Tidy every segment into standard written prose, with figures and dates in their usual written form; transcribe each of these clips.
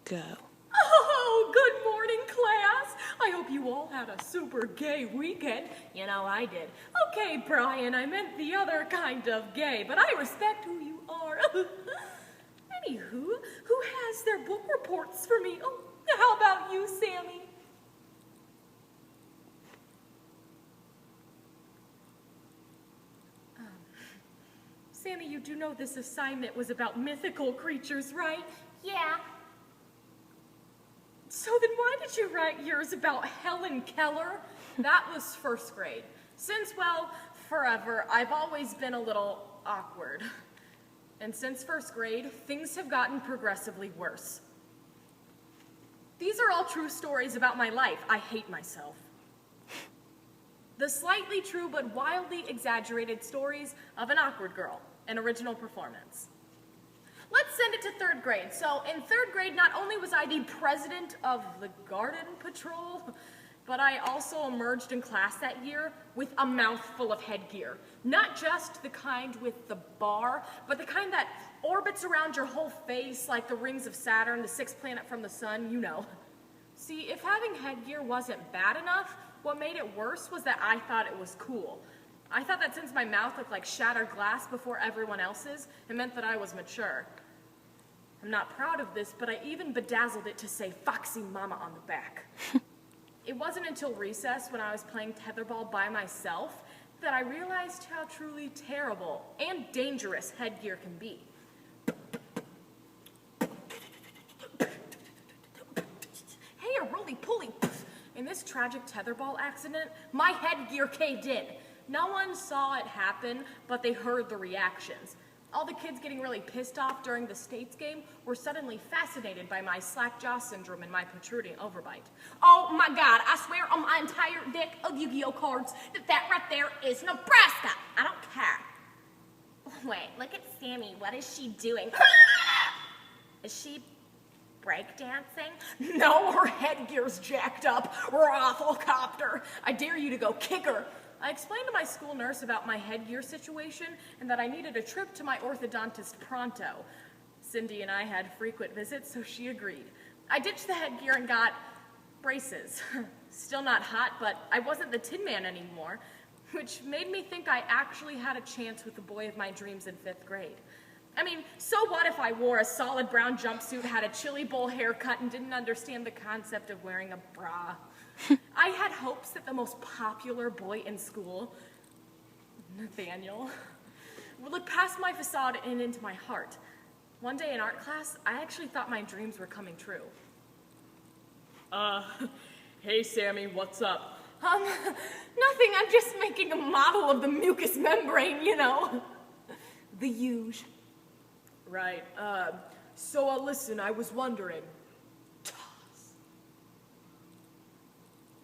Go. Oh, good morning, class. I hope you all had a super gay weekend. You know, I did. Okay, Brian, I meant the other kind of gay, but I respect who you are. Anywho, who has their book reports for me? Oh, how about you, Sammy? Sammy, you do know this assignment was about mythical creatures, right? Yeah. So then why did you write yours about Helen Keller? That was first grade. Since, well, forever, I've always been a little awkward. And since first grade, things have gotten progressively worse. These are all true stories about my life. I hate myself. The slightly true but wildly exaggerated stories of an awkward girl, an original performance. Let's send it to third grade. So in third grade, not only was I the president of the garden patrol, but I also emerged in class that year with a mouthful of headgear. Not just the kind with the bar, but the kind that orbits around your whole face like the rings of Saturn, the sixth planet from the sun, you know. See, if having headgear wasn't bad enough, what made it worse was that I thought it was cool. I thought that since my mouth looked like shattered glass before everyone else's, it meant that I was mature. I'm not proud of this, but I even bedazzled it to say Foxy Mama on the back. It wasn't until recess when I was playing tetherball by myself that I realized how truly terrible and dangerous headgear can be. Hey, a roly-poly! In this tragic tetherball accident, my headgear caved in. No one saw it happen, but they heard the reactions. All the kids getting really pissed off during the States game were suddenly fascinated by my slack jaw syndrome and my protruding overbite. Oh my God, I swear on my entire deck of Yu-Gi-Oh cards that right there is Nebraska. I don't care. Wait, look at Sammy. What is she doing? Is she breakdancing? No, her headgear's jacked up. Rafflecopter. I dare you to go kick her. I explained to my school nurse about my headgear situation and that I needed a trip to my orthodontist pronto. Cindy and I had frequent visits, so she agreed. I ditched the headgear and got braces. Still not hot, but I wasn't the Tin Man anymore, which made me think I actually had a chance with the boy of my dreams in 5th grade. I mean, so what if I wore a solid brown jumpsuit, had a chili bowl haircut, and didn't understand the concept of wearing a bra? I had hopes that the most popular boy in school, Nathaniel, would look past my facade and into my heart. One day in art class, I actually thought my dreams were coming true. Hey Sammy, what's up? Nothing, I'm just making a model of the mucous membrane, you know. The huge. Right, so listen, I was wondering,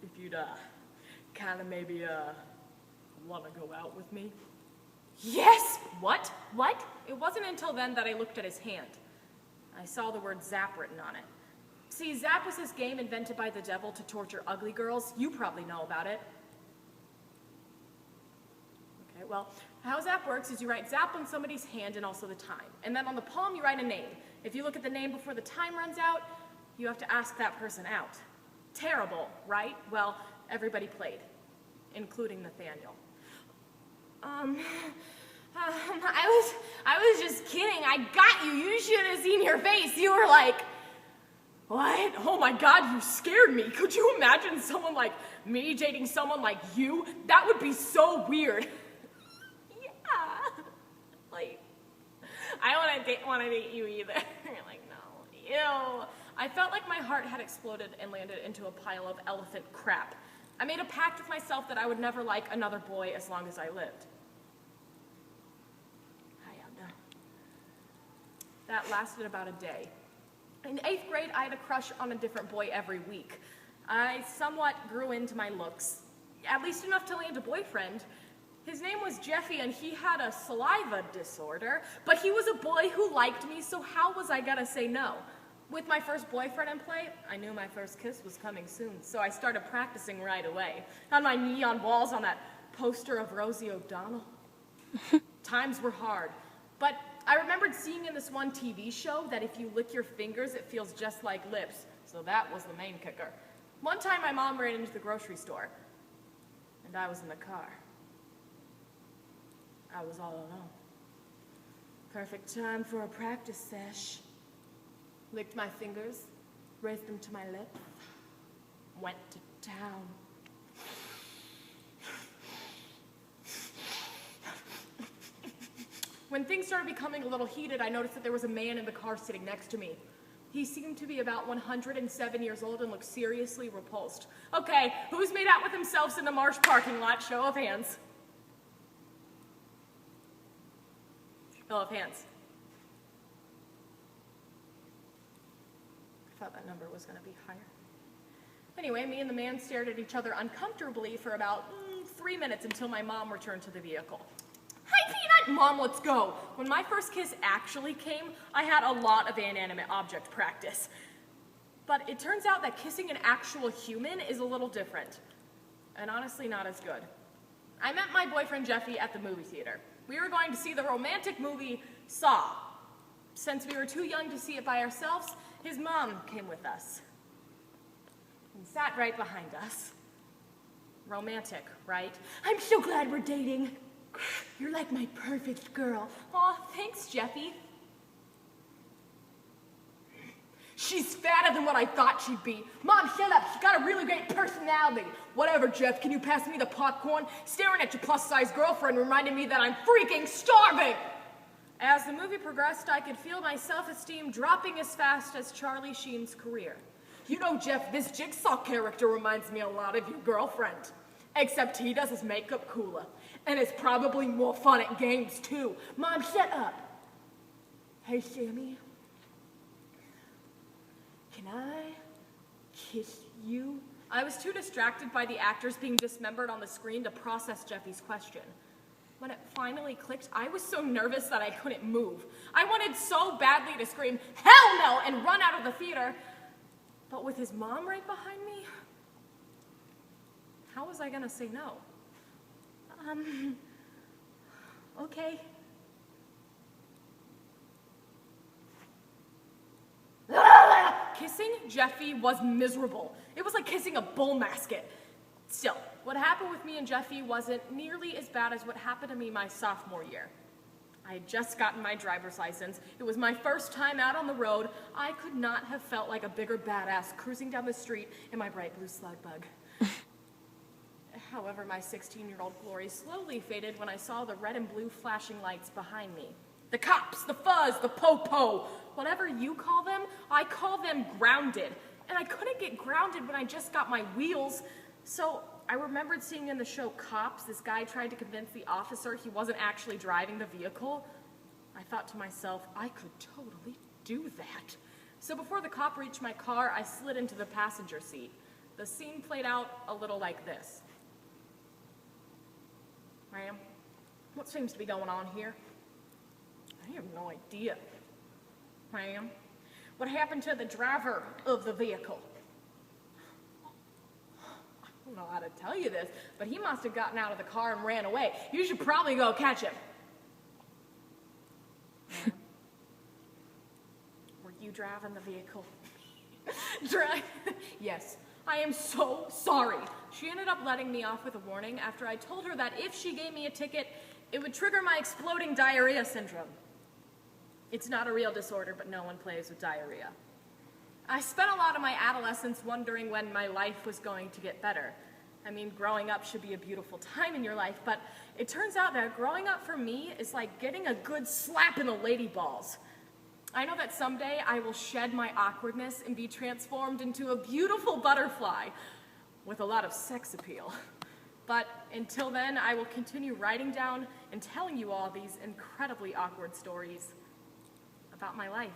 if you'd, kinda maybe, wanna go out with me? Yes! What? What? It wasn't until then that I looked at his hand. I saw the word Zap written on it. See, Zap was this game invented by the devil to torture ugly girls. You probably know about it. Okay, well, how Zap works is you write Zap on somebody's hand and also the time. And then on the palm, you write a name. If you look at the name before the time runs out, you have to ask that person out. Terrible, right? Well, everybody played, including Nathaniel. I was just kidding. I got you. You should have seen your face. You were like, what? Oh my God, you scared me. Could you imagine someone like me dating someone like you? That would be so weird. Yeah. Like, I don't want to date you either. You're like, no. Ew. I felt like my heart had exploded and landed into a pile of elephant crap. I made a pact with myself that I would never like another boy as long as I lived. That lasted about a day. In 8th grade, I had a crush on a different boy every week. I somewhat grew into my looks, at least enough to land a boyfriend. His name was Jeffy, and he had a saliva disorder, but he was a boy who liked me, so how was I gonna say no? With my first boyfriend in play, I knew my first kiss was coming soon, so I started practicing right away. On my neon walls on that poster of Rosie O'Donnell. Times were hard, but I remembered seeing in this one TV show that if you lick your fingers, it feels just like lips. So that was the main kicker. One time my mom ran into the grocery store, and I was in the car. I was all alone. Perfect time for a practice sesh. Licked my fingers, raised them to my lips, went to town. When things started becoming a little heated, I noticed that there was a man in the car sitting next to me. He seemed to be about 107 years old and looked seriously repulsed. Okay, who's made out with themselves in the Marsh parking lot? Show of hands. Show of hands. I thought that number was going to be higher. Anyway, me and the man stared at each other uncomfortably for about 3 minutes until my mom returned to the vehicle. Hi, Peanut! Mom, let's go. When my first kiss actually came, I had a lot of inanimate object practice. But it turns out that kissing an actual human is a little different. And honestly, not as good. I met my boyfriend Jeffy at the movie theater. We were going to see the romantic movie Saw. Since we were too young to see it by ourselves, his mom came with us. And sat right behind us. Romantic, right? I'm so glad we're dating. You're like my perfect girl. Aw, thanks, Jeffy. She's fatter than what I thought she'd be. Mom, shut up. She's got a really great personality. Whatever, Jeff. Can you pass me the popcorn? Staring at your plus-size girlfriend reminded me that I'm freaking starving. As the movie progressed, I could feel my self-esteem dropping as fast as Charlie Sheen's career. You know, Jeff, this Jigsaw character reminds me a lot of your girlfriend. Except he does his makeup cooler. And it's probably more fun at games, too. Mom, shut up. Hey, Sammy. Can I kiss you? I was too distracted by the actors being dismembered on the screen to process Jeffy's question. When it finally clicked, I was so nervous that I couldn't move. I wanted so badly to scream, hell no, and run out of the theater. But with his mom right behind me, how was I gonna say no? Okay. Kissing Jeffy was miserable. It was like kissing a bull mascot. Still, what happened with me and Jeffy wasn't nearly as bad as what happened to me my sophomore year. I had just gotten my driver's license. It was my first time out on the road. I could not have felt like a bigger badass cruising down the street in my bright blue slug bug. However, my 16-year-old glory slowly faded when I saw the red and blue flashing lights behind me. The cops, the fuzz, the po-po, whatever you call them, I call them grounded. And I couldn't get grounded when I just got my wheels. So I remembered seeing in the show Cops, this guy tried to convince the officer he wasn't actually driving the vehicle. I thought to myself, I could totally do that. So before the cop reached my car, I slid into the passenger seat. The scene played out a little like this. Ma'am, what seems to be going on here? I have no idea. Ma'am, what happened to the driver of the vehicle? I don't know how to tell you this, but he must have gotten out of the car and ran away. You should probably go catch him. Were you driving the vehicle? Yes. I am so sorry. She ended up letting me off with a warning after I told her that if she gave me a ticket, it would trigger my exploding diarrhea syndrome. It's not a real disorder, but no one plays with diarrhea. I spent a lot of my adolescence wondering when my life was going to get better. I mean, growing up should be a beautiful time in your life, but it turns out that growing up for me is like getting a good slap in the lady balls. I know that someday I will shed my awkwardness and be transformed into a beautiful butterfly with a lot of sex appeal. But until then, I will continue writing down and telling you all these incredibly awkward stories about my life.